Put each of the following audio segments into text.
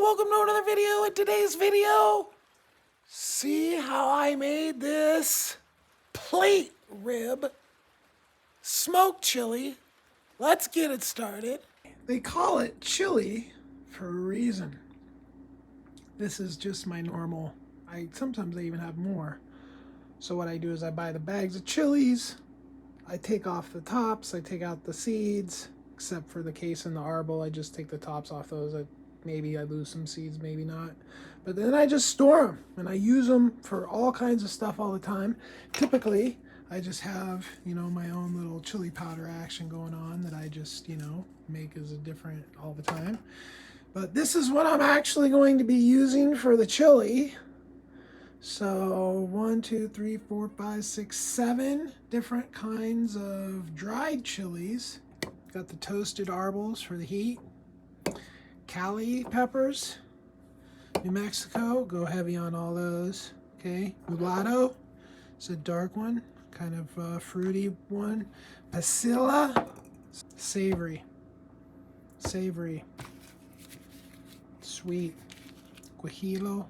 welcome to another video. In today's video, see how I made this plate rib smoked chili. Let's get it started. They call it chili for a reason. This is just my normal. Sometimes I even have more. So what I do is I buy the bags of chilies. I take off the tops. I take out the seeds, except for the case and the arbol. I just take the tops off those. Maybe I lose some seeds, maybe not. But then I just store them, and I use them for all kinds of stuff all the time. Typically, I just have, my own little chili powder action going on that I just, make as a different all the time. But this is what I'm actually going to be using for the chili. So 1, 2, 3, 4, 5, 6, 7 different kinds of dried chilies. Got the toasted arbols for the heat. Cali peppers, New Mexico, go heavy on all those. Okay, mulatto, it's a dark one, kind of fruity one. Pasilla, savory, sweet. Guajillo,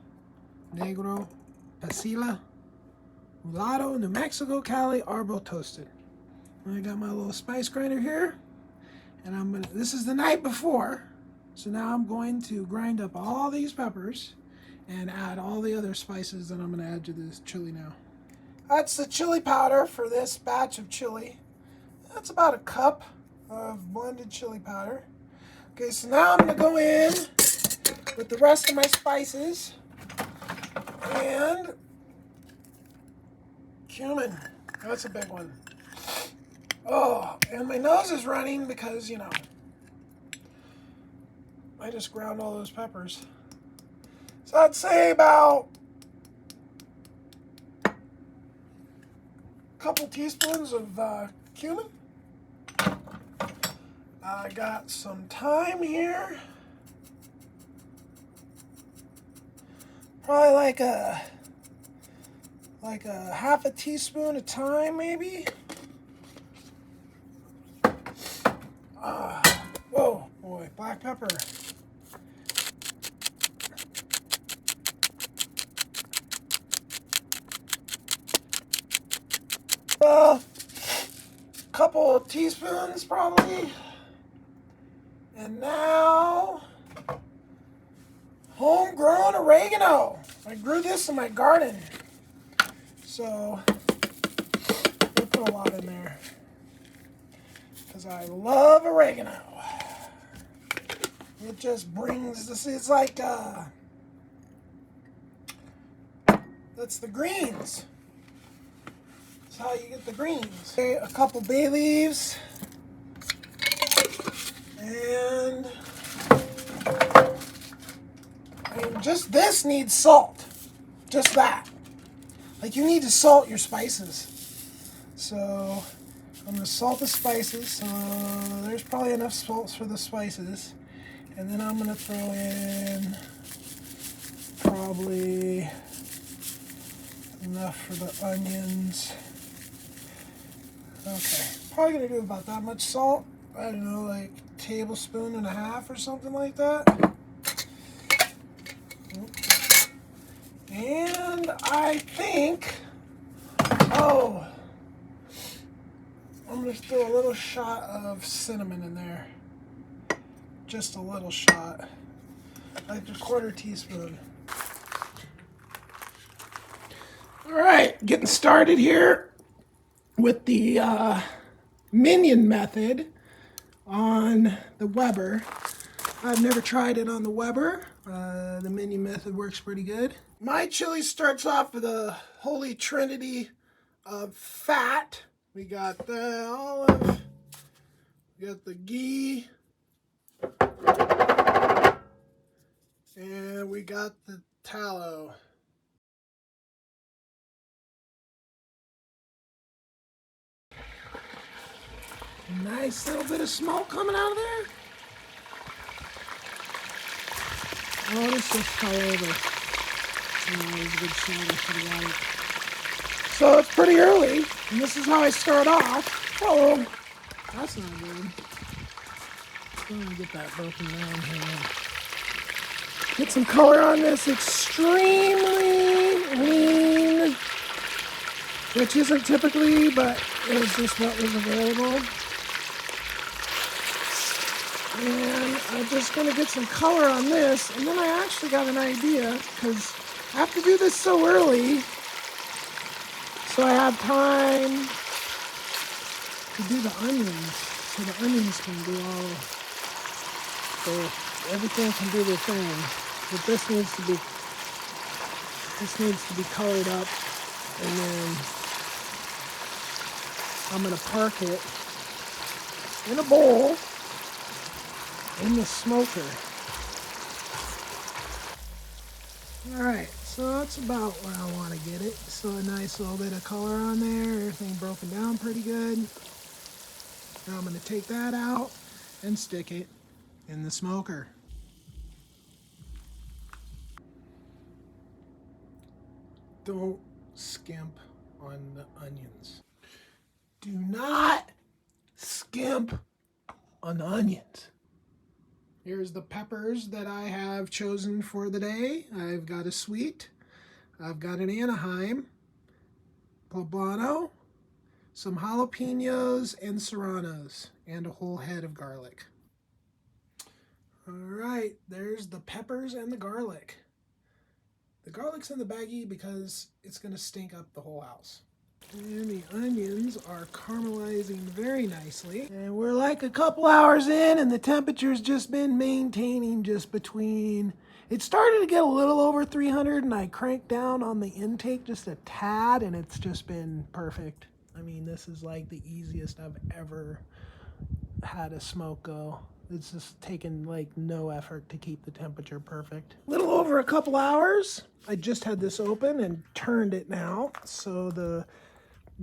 negro, pasilla, mulatto, New Mexico, Cali, arbol, toasted. And I got my little spice grinder here, and this is the night before. So now I'm going to grind up all these peppers and add all the other spices that I'm going to add to this chili now. That's the chili powder for this batch of chili. That's about a cup of blended chili powder. Okay, so now I'm going to go in with the rest of my spices and cumin. That's a big one. Oh, and my nose is running because, I just ground all those peppers. So I'd say about a couple teaspoons of cumin. I got some thyme here. Probably like a half a teaspoon of thyme, maybe. Whoa, boy, black pepper. A couple of teaspoons probably. And now, homegrown oregano. I grew this in my garden. So, we'll put a lot in there. Because I love oregano. It just brings this, it's like, that's the greens. How you get the greens. Okay, a couple bay leaves, and just this needs salt, just that. Like, you need to salt your spices. So I'm gonna salt the spices. So there's probably enough salt for the spices, and then I'm gonna throw in probably enough for the onions. Okay, probably gonna do about that much salt. I don't know, like a tablespoon and a half or something like that. And I think, I'm gonna throw a little shot of cinnamon in there. Just a little shot, like a quarter teaspoon. All right, getting started here with the minion method on the Weber. I've never tried it on the Weber. The minion method works pretty good. My chili starts off with a holy trinity of fat. We got the olive, we got the ghee, and we got the tallow. Nice little bit of smoke coming out of there. Oh, this just fell over. Oh, it was a good shot. I should have got it. So it's pretty early, and this is how I start off. Oh, that's not good. I'm gonna get that broken down here. Get some color on this extremely lean, which isn't typically, but it was just what was available. And I'm just going to get some color on this, and then I actually got an idea, because I have to do this so early, so I have time to do the onions, so the onions can do all, so everything can do their thing. But this needs to be colored up, and then I'm going to park it in a bowl in the smoker. Alright, so that's about where I want to get it. So a nice little bit of color on there, everything broken down pretty good. Now I'm going to take that out and stick it in the smoker. Don't skimp on the onions. Do not skimp on the onions. Here's the peppers that I have chosen for the day. I've got a sweet, I've got an Anaheim, poblano, some jalapenos and serranos, and a whole head of garlic. All right, there's the peppers and the garlic. The garlic's in the baggie because it's going to stink up the whole house. And the onions are caramelizing very nicely. And we're like a couple hours in, and the temperature's just been maintaining just between... It started to get a little over 300, and I cranked down on the intake just a tad, and it's just been perfect. I mean, this is like the easiest I've ever had a smoke go. It's just taken like no effort to keep the temperature perfect. A little over a couple hours. I just had this open and turned it now, so the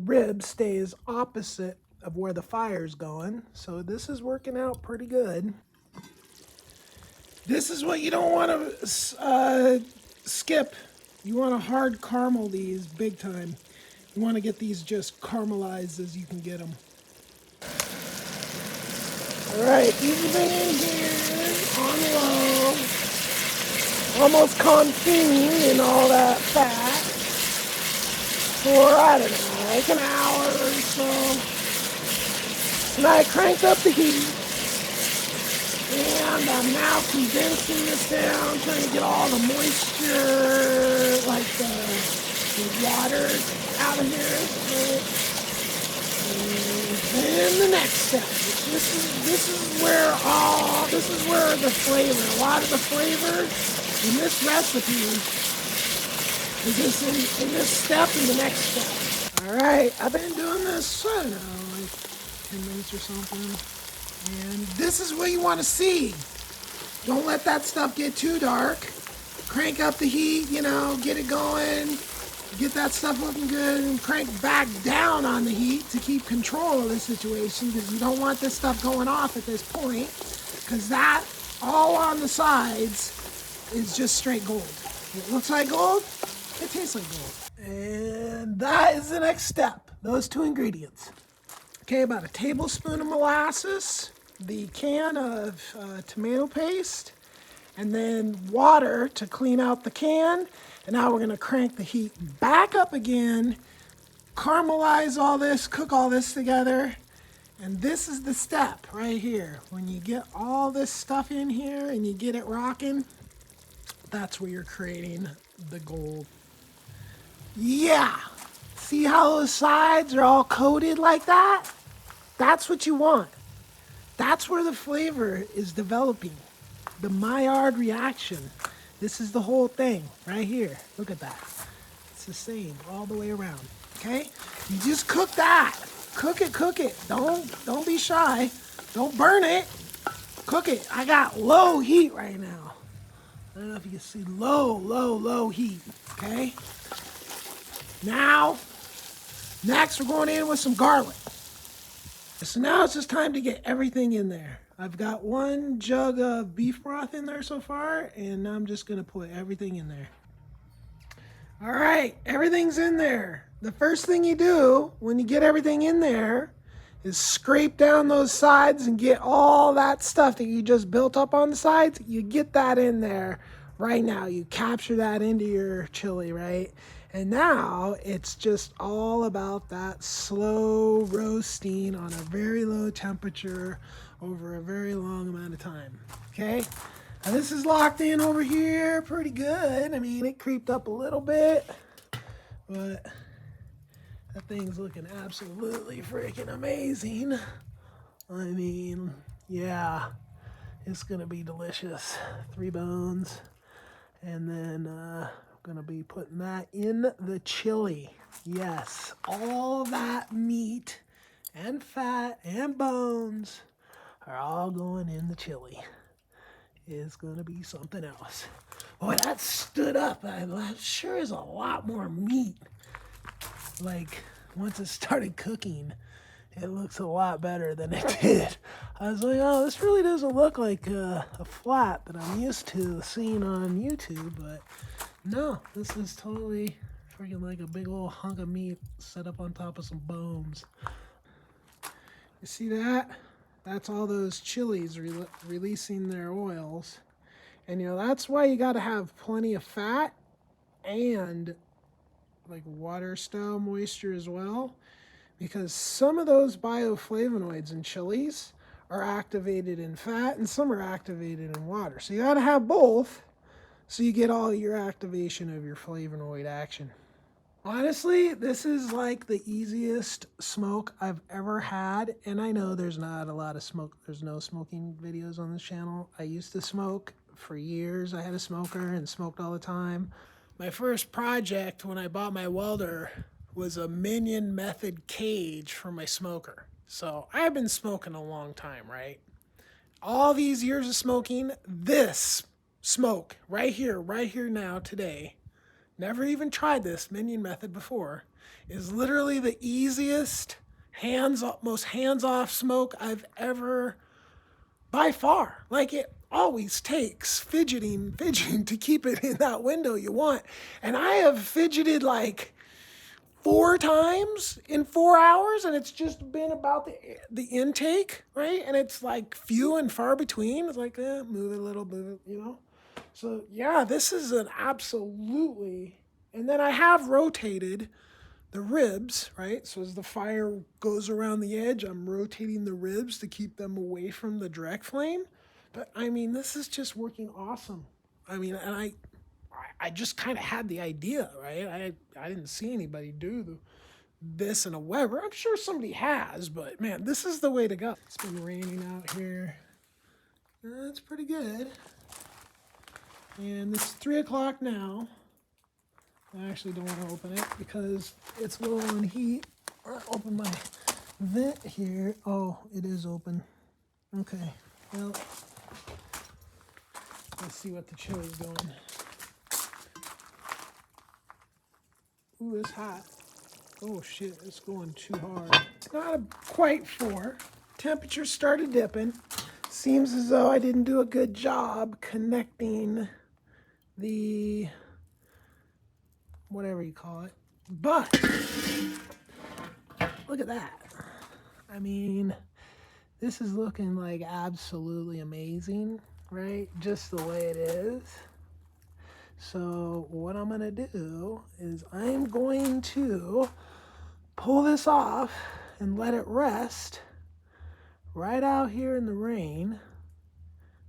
rib stays opposite of where the fire's going. So this is working out pretty good. This is what you don't want to skip. You want to hard caramel these big time. You want to get these just caramelized as you can get them. All right, these have been in here on low, almost consumed in all that fat for, I don't know, like an hour or so. And I cranked up the heat, and I'm now condensing this down, trying to get all the moisture, like the water out of here. And then the next step, this is where the flavor, a lot of the flavor in this recipe is just in this step and the next step. All right, I've been doing this, I don't know, like 10 minutes or something. And this is what you want to see. Don't let that stuff get too dark. Crank up the heat, you know, get it going. Get that stuff looking good, and crank back down on the heat to keep control of the situation, because you don't want this stuff going off at this point, because that all on the sides is just straight gold. It looks like gold, it tastes like gold. And that is the next step, those two ingredients. Okay, about a tablespoon of molasses, the can of tomato paste, and then water to clean out the can. And now we're gonna crank the heat back up again, caramelize all this, cook all this together. And this is the step right here. When you get all this stuff in here and you get it rocking, that's where you're creating the gold. Yeah, see how those sides are all coated like that? That's what you want. That's where the flavor is developing. The Maillard reaction. This is the whole thing right here. Look at that. It's the same all the way around. Okay? You just cook that. Cook it, cook it. Don't be shy. Don't burn it. Cook it. I got low heat right now. I don't know if you can see low heat. Okay? Now, next we're going in with some garlic. So now it's just time to get everything in there. I've got 1 jug of beef broth in there so far, and I'm just gonna put everything in there. All right, everything's in there. The first thing you do when you get everything in there is scrape down those sides and get all that stuff that you just built up on the sides. You get that in there right now. You capture that into your chili, right? And now it's just all about that slow roasting on a very low temperature over a very long amount of time. Okay? Now this is locked in over here pretty good. I mean, it creeped up a little bit, but that thing's looking absolutely freaking amazing. I mean, yeah, it's gonna be delicious. 3 bones. And then I'm gonna be putting that in the chili. Yes, all that meat and fat and bones are all going in the chili. It's gonna be something else. Boy, that stood up. That sure is a lot more meat. Like, once it started cooking, it looks a lot better than it did. I was like, oh, this really doesn't look like a flat that I'm used to seeing on YouTube, but no, this is totally freaking like a big old hunk of meat set up on top of some bones. You see that? That's all those chilies releasing their oils. And you know, that's why you gotta have plenty of fat and like water style moisture as well, because some of those bioflavonoids in chilies are activated in fat and some are activated in water. So you gotta have both so you get all your activation of your flavonoid action. Honestly, this is like the easiest smoke I've ever had, and I know there's not a lot of smoke. There's no smoking videos on this channel. I used to smoke for years. I had a smoker and smoked all the time. My first project when I bought my welder was a Minion method cage for my smoker. So I've been smoking a long time, right? All these years of smoking, this smoke right here now today, never even tried this Minion method before, is literally the easiest, most hands-off smoke I've ever, by far. Like, it always takes fidgeting to keep it in that window you want. And I have fidgeted like 4 times in 4 hours, and it's just been about the intake, right? And it's like few and far between. It's like, move it a little, move it, you know? So yeah, this is an absolutely, and then I have rotated the ribs, right? So as the fire goes around the edge, I'm rotating the ribs to keep them away from the direct flame. But I mean, this is just working awesome. I mean, and I just kind of had the idea, right? I didn't see anybody do this in a Weber. I'm sure somebody has, but man, this is the way to go. It's been raining out here. That's pretty good. And it's 3 o'clock now. I actually don't want to open it because it's low on heat. I'll open my vent here. Oh, it is open. Okay, well, let's see what the chili's doing. Ooh, it's hot. Oh shit, it's going too hard. It's not quite 4. Temperature started dipping. Seems as though I didn't do a good job connecting the, whatever you call it. But, look at that. I mean, this is looking like absolutely amazing, right? Just the way it is. So what I'm gonna do is I'm going to pull this off and let it rest right out here in the rain,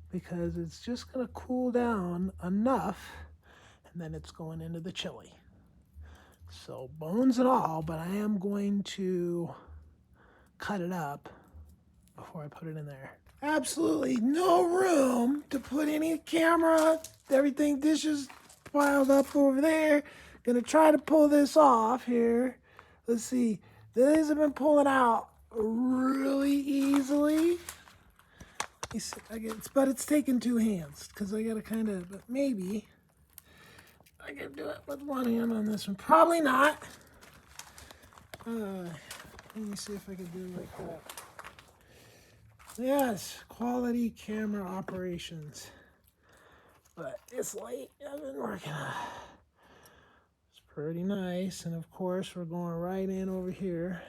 because it's just gonna cool down enough, and then it's going into the chili. So bones and all, but I am going to cut it up before I put it in there. Absolutely no room to put any camera, everything, dishes piled up over there. Gonna try to pull this off here. Let's see, these have been pulling out really easily. But it's taking 2 hands because I gotta kind of, but maybe I can do it with 1 hand on this one. Probably not. Let me see if I can do it like that. Yes, quality camera operations. But it's late. I've been working on it. It's pretty nice. And of course, we're going right in over here.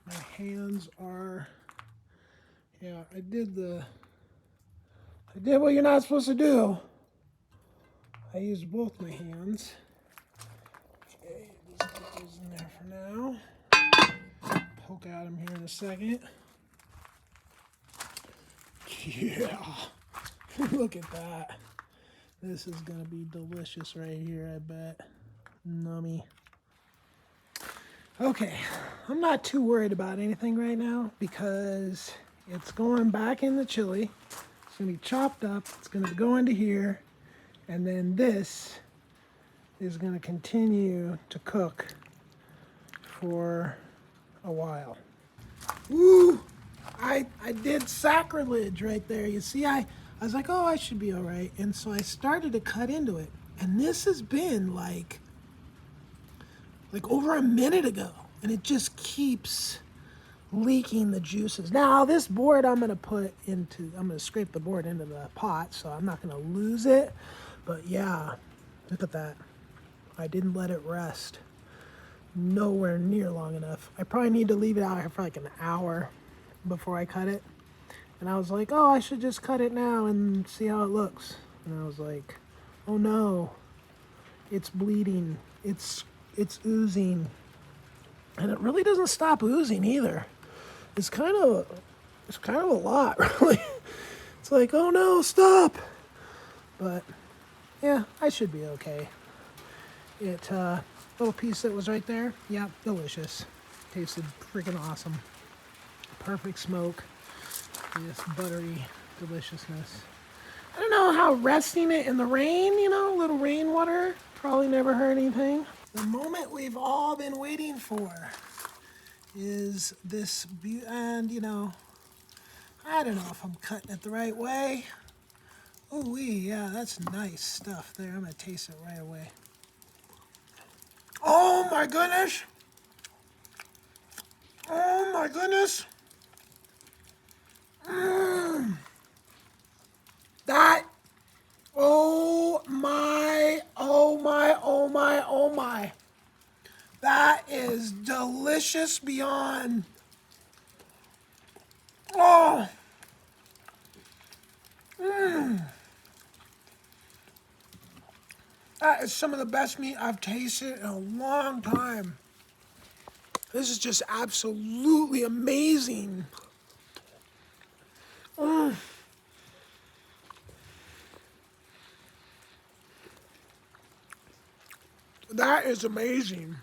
My hands are, yeah, I did the I did what you're not supposed to do. I used both my hands. Okay, just put those in there for now. Poke at them here in a second. Yeah, look at that. This is gonna be delicious right here, I bet. Nummy. Okay, I'm not too worried about anything right now because it's going back in the chili. It's gonna be chopped up, it's gonna go into here, and then this is gonna continue to cook for a while. Woo! I did sacrilege right there. You see, I was like, oh, I should be all right. And so I started to cut into it. And this has been like over a minute ago. And it just keeps leaking the juices. Now, this board I'm going to scrape the board into the pot, so I'm not going to lose it. But yeah, look at that. I didn't let it rest. Nowhere near long enough. I probably need to leave it out here for like an hour before I cut it. And I was like, oh, I should just cut it now and see how it looks. And I was like, oh no, it's bleeding. It's oozing. And it really doesn't stop oozing either. It's kind of a lot, really. It's like, oh no, stop. But yeah, I should be okay. Little piece that was right there, yeah, delicious. Tasted freaking awesome. Perfect smoke. This buttery deliciousness. I don't know how resting it in the rain, a little rainwater, probably never hurt anything. The moment we've all been waiting for is this, and I don't know if I'm cutting it the right way. Ooh, yeah, that's nice stuff there. I'm gonna taste it right away. Oh my goodness! Oh my goodness! That, oh my, oh my, oh my, oh my. That is delicious beyond. Oh. That is some of the best meat I've tasted in a long time. This is just absolutely amazing. That is amazing.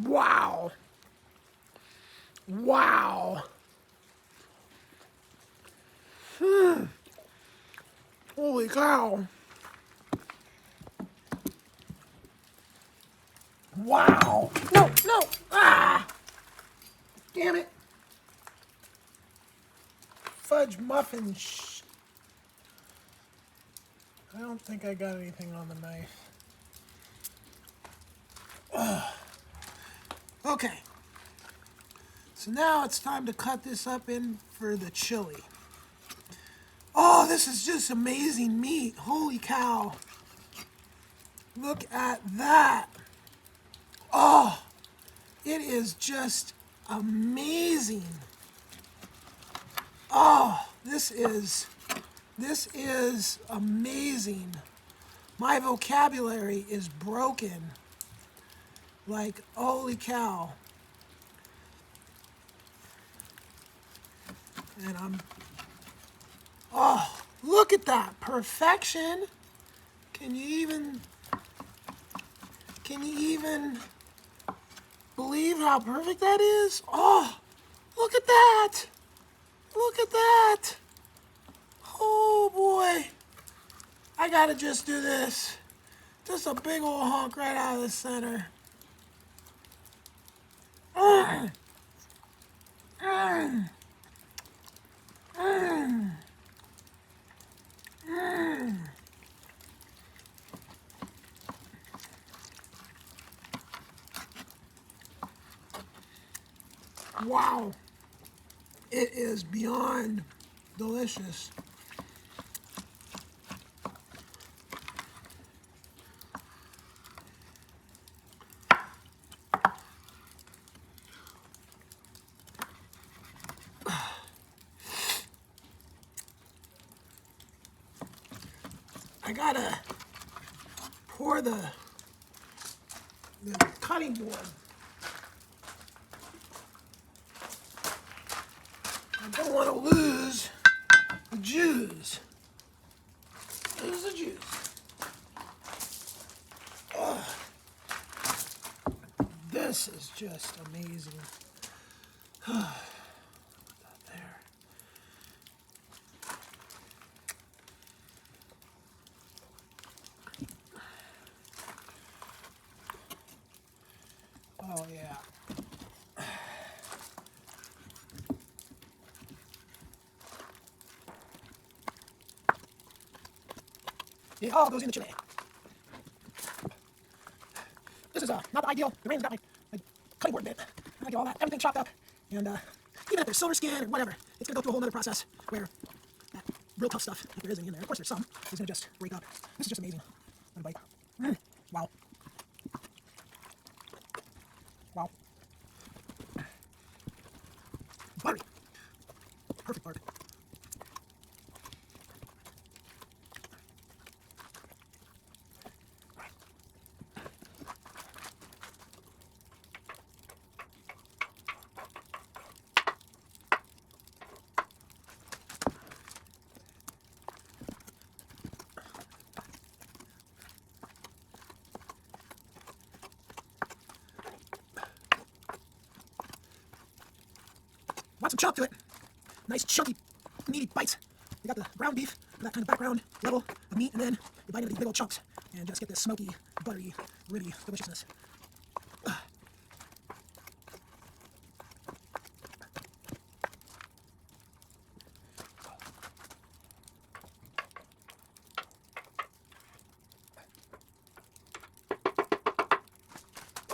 Wow. Wow. Holy cow. Wow. No, no. Ah. Damn it. Fudge muffin. I don't think I got anything on the knife. Okay. So now it's time to cut this up in for the chili. Oh, this is just amazing meat. Holy cow. Look at that. Oh, it is just amazing. Oh, this is amazing. My vocabulary is broken. Like, holy cow. And oh, look at that perfection. Can you even believe how perfect that is? Oh, look at that. Look at that. Oh boy. I gotta just do this. Just a big old hunk right out of the center. Wow. It is beyond delicious. I gotta pour the cutting board. I don't want to lose the juice. Lose the juice. Oh, this is just amazing. Put that there. Oh yeah. It all goes in the chili. This is not the ideal. The rain's got my cutting board bit. I get all that, everything chopped up. And even if there's silver skin or whatever, it's going to go through a whole other process where that real tough stuff, if there is any in there, of course there's some, is going to just break up. This is just amazing. What a bite. Wow. Wow. Buttery. Perfect bark. Want some chop to it. Nice chunky, meaty bites. You got the ground beef, that kind of background level of meat, and then you bite into these big old chunks and just get this smoky, buttery, ribby deliciousness.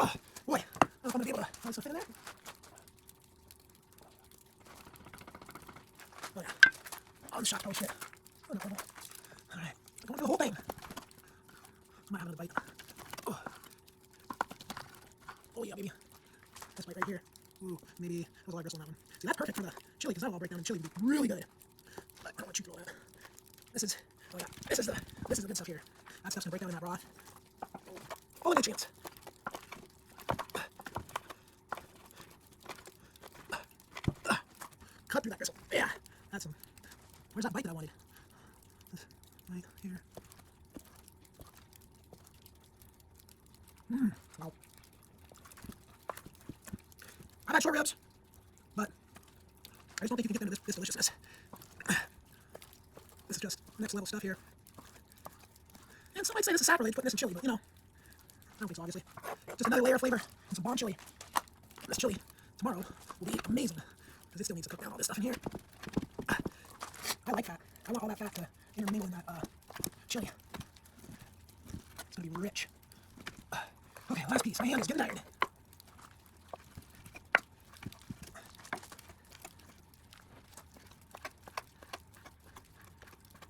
Oh, boy, I don't know if I'm going to be able to find some fit in there. Oh yeah, on the shot, oh shit. Oh no, oh no. Alright, I'm going to do the whole thing. I might have another bite. Oh yeah, baby. This bite right here. Ooh, maybe there was a lot of gristle on that one. See, that's perfect for the chili, because that'll all break down in chili. It'd be really good. But I don't want you to throw that. This is, oh yeah, this is the good stuff here. That stuff's gonna break down in that broth. All the nutrients. Cut through that gristle. Yeah, that's some. Where's that bite that I wanted? This right here. Wow. I've had short ribs, but I just don't think you can get into this deliciousness. This is just next level stuff here. And some might say this is sacrilege putting this in chili, but you know, I don't think so, obviously. Just another layer of flavor and some bomb chili. This chili tomorrow will be amazing, because it still needs to cook down all this stuff in here. I like fat. I want all that fat to intermingle in that chili. It's going to be rich. Okay, last piece. My hand is getting tired.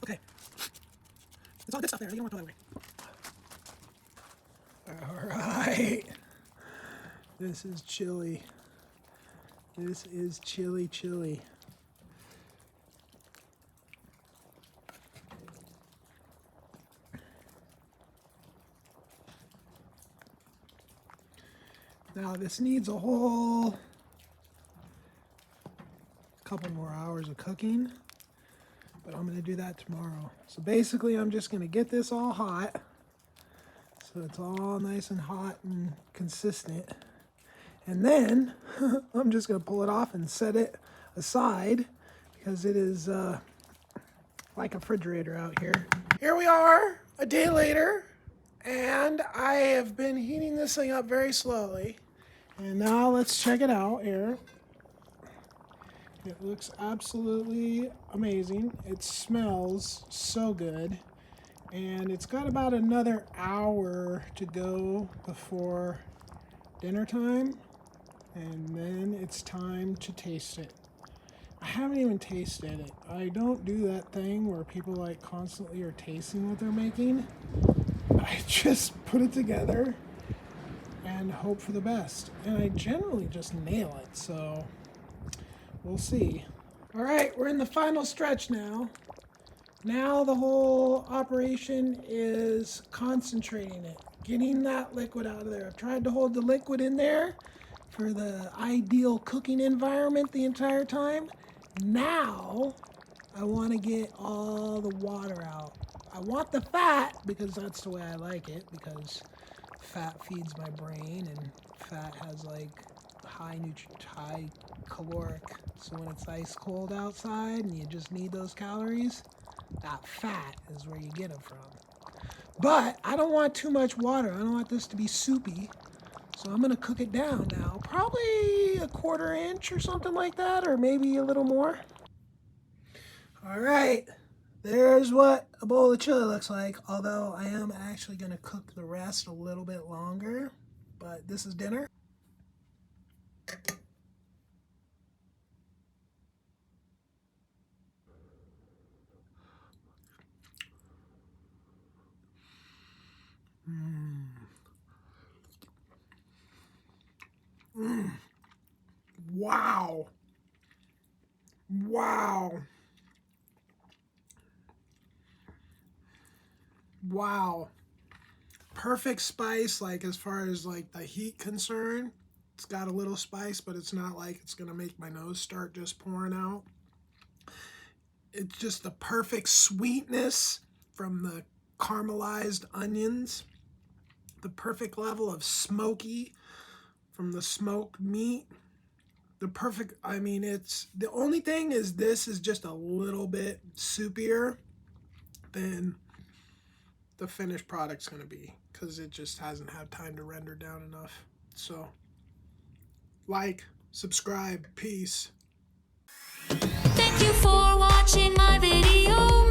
Okay. It's all good stuff there. You don't want to throw that away. Alright. This is chili. This is chili. Now this needs a whole couple more hours of cooking, but I'm going to do that tomorrow. So basically I'm just going to get this all hot, so it's all nice and hot and consistent. And then I'm just going to pull it off and set it aside, because it is like a refrigerator out here. Here we are a day later, and I have been heating this thing up very slowly. And now let's check it out here. It looks absolutely amazing. It smells so good. And it's got about another hour to go before dinner time. And then it's time to taste it. I haven't even tasted it. I don't do that thing where people like constantly are tasting what they're making. I just put it together and hope for the best. And I generally just nail it, so we'll see. All right, we're in the final stretch now. Now the whole operation is concentrating it, getting that liquid out of there. I've tried to hold the liquid in there for the ideal cooking environment the entire time. Now I want to get all the water out. I want the fat because that's the way I like it, because fat feeds my brain and fat has like high caloric. So when it's ice cold outside and you just need those calories, that fat is where you get them from. But I don't want too much water. I don't want this to be soupy. So I'm going to cook it down now. Probably a 1/4 inch or something like that, or maybe a little more. All right. There's what a bowl of chili looks like, although I am actually going to cook the rest a little bit longer. But this is dinner. Wow. Wow. Wow. Perfect spice, like as far as like the heat concerned. It's got a little spice, but it's not like it's gonna make my nose start just pouring out. It's just the perfect sweetness from the caramelized onions. The perfect level of smoky from the smoked meat. The perfect, I mean, it's, the only thing is this is just a little bit soupier than the finished product's going to be, because it just hasn't had time to render down enough. So, like, subscribe, peace. Thank you for watching my video.